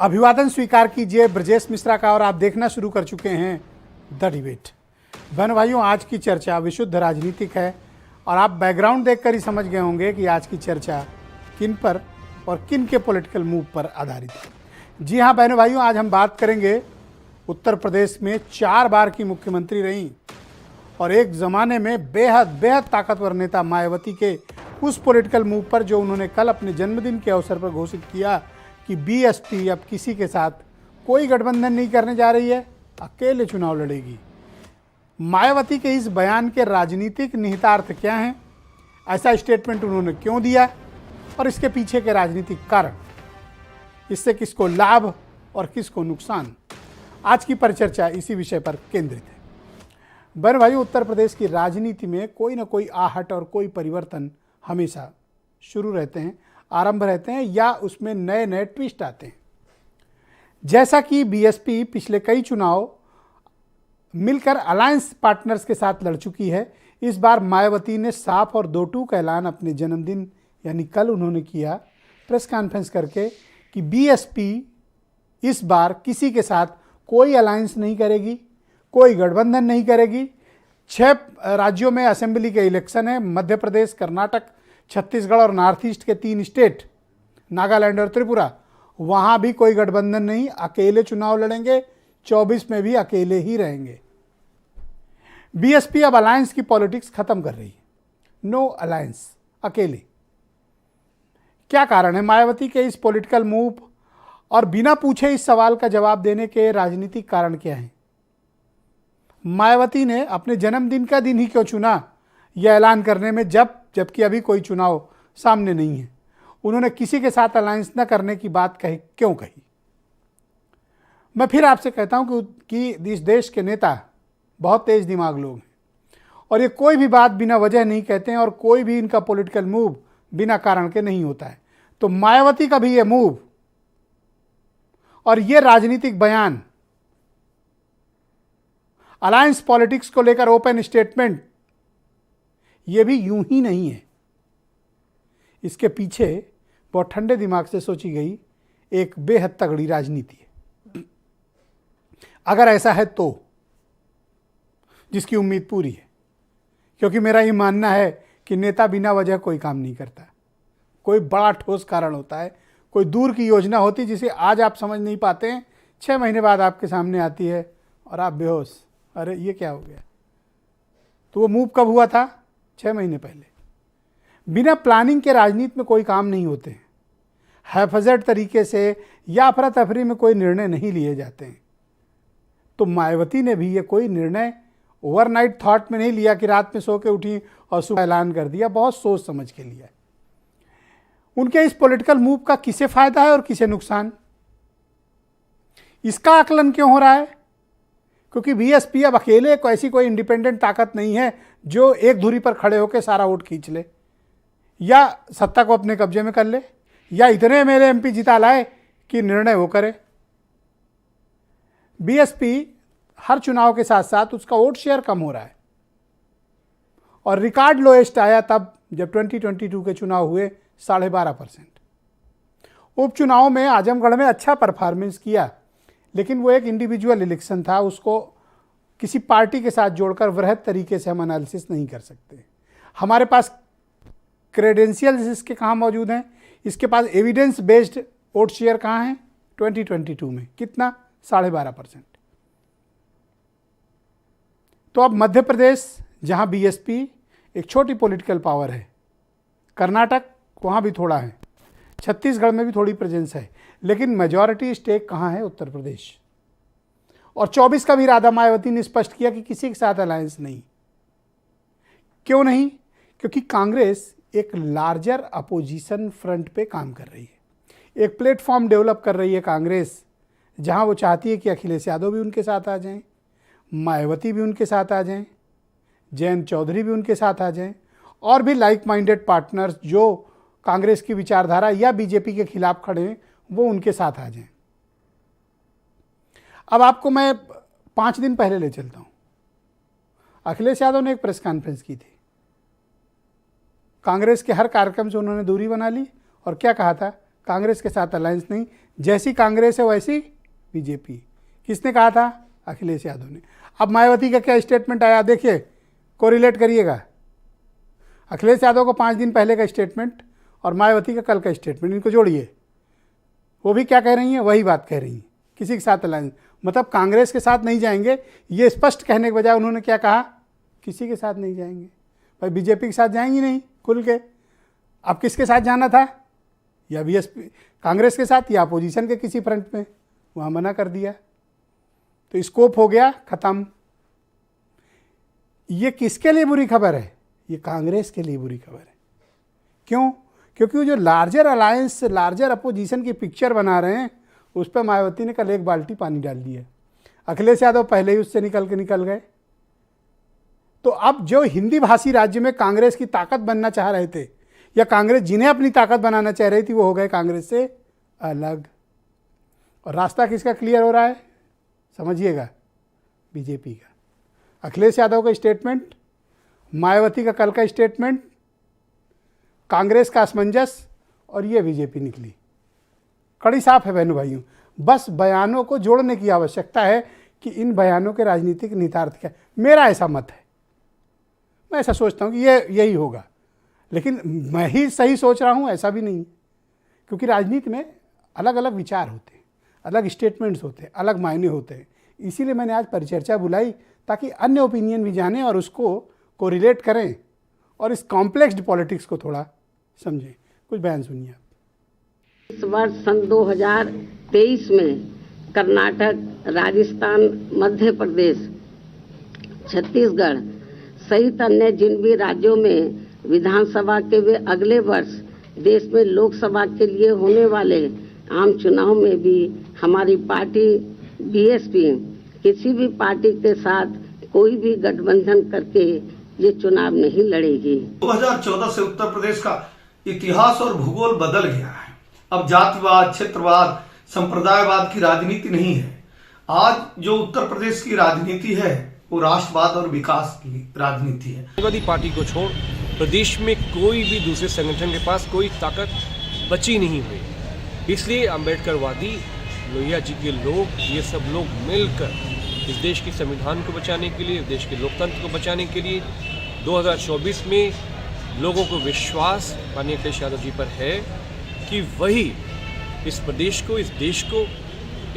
अभिवादन स्वीकार कीजिए ब्रजेश मिश्रा का और आप देखना शुरू कर चुके हैं द डिबेट। बहन भाइयों, आज की चर्चा विशुद्ध राजनीतिक है और आप बैकग्राउंड देखकर ही समझ गए होंगे कि आज की चर्चा किन पर और किन के पॉलिटिकल मूव पर आधारित है। जी हाँ बहन भाइयों, आज हम बात करेंगे उत्तर प्रदेश में 4 बार की मुख्यमंत्री रहीं और एक ज़माने में बेहद ताकतवर नेता मायावती के उस पॉलिटिकल मूव पर जो उन्होंने कल अपने जन्मदिन के अवसर पर घोषित किया कि बीएसपी अब किसी के साथ कोई गठबंधन नहीं करने जा रही है, अकेले चुनाव लड़ेगी। मायावती के इस बयान के राजनीतिक निहितार्थ क्या हैं, ऐसा स्टेटमेंट उन्होंने क्यों दिया और इसके पीछे के राजनीतिक कारण, इससे किसको लाभ और किसको नुकसान, आज की परिचर्चा इसी विषय पर केंद्रित है। बहन भाइयों, उत्तर प्रदेश की राजनीति में कोई ना कोई आहट और कोई परिवर्तन हमेशा शुरू रहते हैं, आरंभ रहते हैं या उसमें नए नए ट्विस्ट आते हैं। जैसा कि बीएसपी पिछले कई चुनाव मिलकर अलायंस पार्टनर्स के साथ लड़ चुकी है, इस बार मायावती ने साफ और दो टूक ऐलान अपने जन्मदिन यानी कल उन्होंने किया प्रेस कॉन्फ्रेंस करके कि बीएसपी इस बार किसी के साथ कोई अलायंस नहीं करेगी, कोई गठबंधन नहीं करेगी। 6 राज्यों में असेंबली के इलेक्शन है, मध्य प्रदेश, कर्नाटक, छत्तीसगढ़ और नॉर्थ ईस्ट के 3 स्टेट, नागालैंड और त्रिपुरा, वहाँ भी कोई गठबंधन नहीं, अकेले चुनाव लड़ेंगे, 24 में भी अकेले ही रहेंगे। बीएसपी अब अलायंस की पॉलिटिक्स खत्म कर रही है, नो अलायंस, अकेले। क्या कारण है मायावती के इस पॉलिटिकल मूव और बिना पूछे इस सवाल का जवाब देने के राजनीतिक कारण क्या हैं? मायावती ने अपने जन्मदिन का दिन ही क्यों चुना यह ऐलान करने में, जबकि अभी कोई चुनाव सामने नहीं है? उन्होंने किसी के साथ अलायंस न करने की बात क्यों कही? मैं फिर आपसे कहता हूं कि इस देश के नेता बहुत तेज दिमाग लोग हैं और ये कोई भी बात बिना वजह नहीं कहते हैं और कोई भी इनका पॉलिटिकल मूव बिना कारण के नहीं होता है। तो मायावती का भी ये मूव और ये राजनीतिक बयान, अलायंस पॉलिटिक्स को लेकर ओपन स्टेटमेंट, ये भी यूं ही नहीं है। इसके पीछे बहुत ठंडे दिमाग से सोची गई एक बेहद तगड़ी राजनीति है। अगर ऐसा है तो जिसकी उम्मीद पूरी है, क्योंकि मेरा ये मानना है कि नेता बिना वजह कोई काम नहीं करता। कोई बड़ा ठोस कारण होता है, कोई दूर की योजना होती जिसे आज आप समझ नहीं पाते हैं, 6 महीने बाद आपके सामने आती है और आप बेहोश, अरे ये क्या हो गया। तो वो मूव कब हुआ था? 6 महीने पहले। बिना प्लानिंग के राजनीति में कोई काम नहीं होते हैं, हैफजर्ड तरीके से या अफरा तफरी में कोई निर्णय नहीं लिए जाते हैं। तो मायावती ने भी ये कोई निर्णय ओवरनाइट थॉट में नहीं लिया कि रात में सो के उठी और सुबह ऐलान कर दिया, बहुत सोच समझ के लिया। उनके इस पॉलिटिकल मूव का किसे फायदा है और किसे नुकसान, इसका आकलन क्यों हो रहा है? क्योंकि बीएसपी अब अकेले ऐसी कोई इंडिपेंडेंट ताकत नहीं है जो एक धुरी पर खड़े होकर सारा वोट खींच ले या सत्ता को अपने कब्जे में कर ले या इतने एमएलए एमपी जिता लाए कि निर्णय वो करे। बीएसपी हर चुनाव के साथ साथ उसका वोट शेयर कम हो रहा है और रिकॉर्ड लोएस्ट आया तब जब 2022 के चुनाव हुए 12.5%। उपचुनाव में आजमगढ़ में अच्छा परफॉर्मेंस किया, लेकिन वो एक इंडिविजुअल इलेक्शन था, उसको किसी पार्टी के साथ जोड़कर वृहद तरीके से हम एनालिसिस नहीं कर सकते। हमारे पास क्रेडेंशियल्स इसके कहाँ मौजूद हैं, इसके पास एविडेंस बेस्ड वोट शेयर कहाँ है? 2022 में कितना? 12.5%। तो अब मध्य प्रदेश जहाँ बीएसपी एक छोटी पॉलिटिकल पावर है, कर्नाटक वहाँ भी थोड़ा है, छत्तीसगढ़ में भी थोड़ी प्रेजेंस है, लेकिन मेजॉरिटी स्टेक कहाँ है? उत्तर प्रदेश। और 24 का भी इरादा मायावती ने स्पष्ट किया कि किसी के साथ अलायंस नहीं। क्यों नहीं? क्योंकि कांग्रेस एक लार्जर अपोजिशन फ्रंट पे काम कर रही है, एक प्लेटफॉर्म डेवलप कर रही है कांग्रेस, जहां वो चाहती है कि अखिलेश यादव भी उनके साथ आ जाएं, मायावती भी उनके साथ आ जाएं, जयंत चौधरी भी उनके साथ आ जाएं और भी लाइक माइंडेड पार्टनर्स जो कांग्रेस की विचारधारा या बीजेपी के खिलाफ खड़े हैं वो उनके साथ आ जाएं। अब आपको मैं 5 दिन पहले ले चलता हूं। अखिलेश यादव ने एक प्रेस कॉन्फ्रेंस की थी, कांग्रेस के हर कार्यक्रम से उन्होंने दूरी बना ली और क्या कहा था? कांग्रेस के साथ अलायंस नहीं, जैसी कांग्रेस है वैसी बीजेपी। किसने कहा था? अखिलेश यादव ने। अब मायावती का क्या स्टेटमेंट आया देखिए, कोरिलेट करिएगा। अखिलेश यादव को 5 दिन पहले का स्टेटमेंट और मायावती का कल का स्टेटमेंट, इनको जोड़िए। वो भी क्या कह रही हैं? वही बात कह रही हैं, किसी के साथ अलायंस, मतलब कांग्रेस के साथ नहीं जाएंगे, ये स्पष्ट कहने के बजाय उन्होंने क्या कहा? किसी के साथ नहीं जाएंगे। भाई बीजेपी के साथ जाएंगी नहीं खुल के। अब किसके साथ जाना था? या बीएसपी कांग्रेस के साथ या अपोजिशन के किसी फ्रंट में, वहाँ मना कर दिया, तो स्कोप हो गया खत्म। ये किसके लिए बुरी खबर है? ये कांग्रेस के लिए बुरी खबर है। क्यों? क्योंकि वो जो लार्जर अलायंस, लार्जर अपोजिशन की पिक्चर बना रहे हैं, उस पर मायावती ने कल एक बाल्टी पानी डाल दिया। अखिलेश यादव पहले ही उससे निकल गए। तो अब जो हिंदी भाषी राज्य में कांग्रेस की ताकत बनना चाह रहे थे, या कांग्रेस जिन्हें अपनी ताकत बनाना चाह रही थी, वो हो गए कांग्रेस से अलग। और रास्ता किसका क्लियर हो रहा है? समझिएगा, बीजेपी का। अखिलेश यादव का स्टेटमेंट, मायावती का कल का स्टेटमेंट, कांग्रेस का असमंजस, और ये बीजेपी निकली। कड़ी साफ है बहनों भाइयों। बस बयानों को जोड़ने की आवश्यकता है कि इन बयानों के राजनीतिक निहितार्थ क्या है। मेरा ऐसा मत है, मैं ऐसा सोचता हूँ कि ये यही होगा, लेकिन मैं ही सही सोच रहा हूँ ऐसा भी नहीं है, क्योंकि राजनीति में अलग अलग विचार होते हैं, अलग स्टेटमेंट्स होते हैं, अलग मायने होते हैं। इसीलिए मैंने आज परिचर्चा बुलाई, ताकि अन्य ओपिनियन भी जानें और उसको कोरिलेट करें और इस कॉम्प्लेक्स्ड पॉलिटिक्स को थोड़ा समझें। कुछ बयान सुनिए आप। इस वर्ष सन 2023 में कर्नाटक, राजस्थान, मध्य प्रदेश, छत्तीसगढ़ सहित अन्य जिन भी राज्यों में विधानसभा के वे अगले वर्ष देश में लोकसभा के लिए होने वाले आम चुनाव में भी हमारी पार्टी बीएसपी किसी भी पार्टी के साथ कोई भी गठबंधन करके ये चुनाव नहीं लड़ेगी। 2014 से उत्तर प्रदेश का इतिहास और भूगोल बदल गया है। अब जातिवाद, क्षेत्रवाद, संप्रदायवाद की राजनीति नहीं है। आज जो उत्तर प्रदेश की राजनीति है वो राष्ट्रवाद और विकास की राजनीति है। समाजवादी पार्टी को छोड़ प्रदेश में कोई भी दूसरे संगठन के पास कोई ताकत बची नहीं हुई। इसलिए अम्बेडकरवादी, लोहिया जी के लोग, ये सब लोग मिलकर इस देश के संविधान को बचाने के लिए, देश के लोकतंत्र को बचाने के लिए 2024 में लोगों को विश्वास माननीय अखिलेश यादव जी पर है कि वही इस प्रदेश को, इस देश को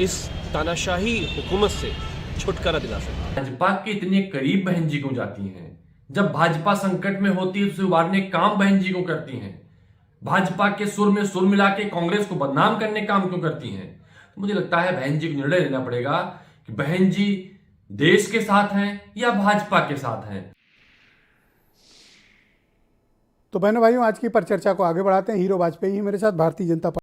इस तानाशाही हुकूमत से छुटकारा दिला सकते हैं। भाजपा के इतने करीब बहन जी क्यों जाती हैं? जब भाजपा संकट में होती है तो उसे उबारने काम बहन जी को करती हैं। भाजपा के सुर में सुर मिला के कांग्रेस को बदनाम करने काम क्यों करती हैं? तो मुझे लगता है बहन जी को निर्णय लेना पड़ेगा कि बहन जी देश के साथ हैं या भाजपा के साथ हैं। तो बहनों भाइयों, आज की परिचर्चा को आगे बढ़ाते हैं। हीरो वाजपेयी मेरे साथ, भारतीय जनता पार्टी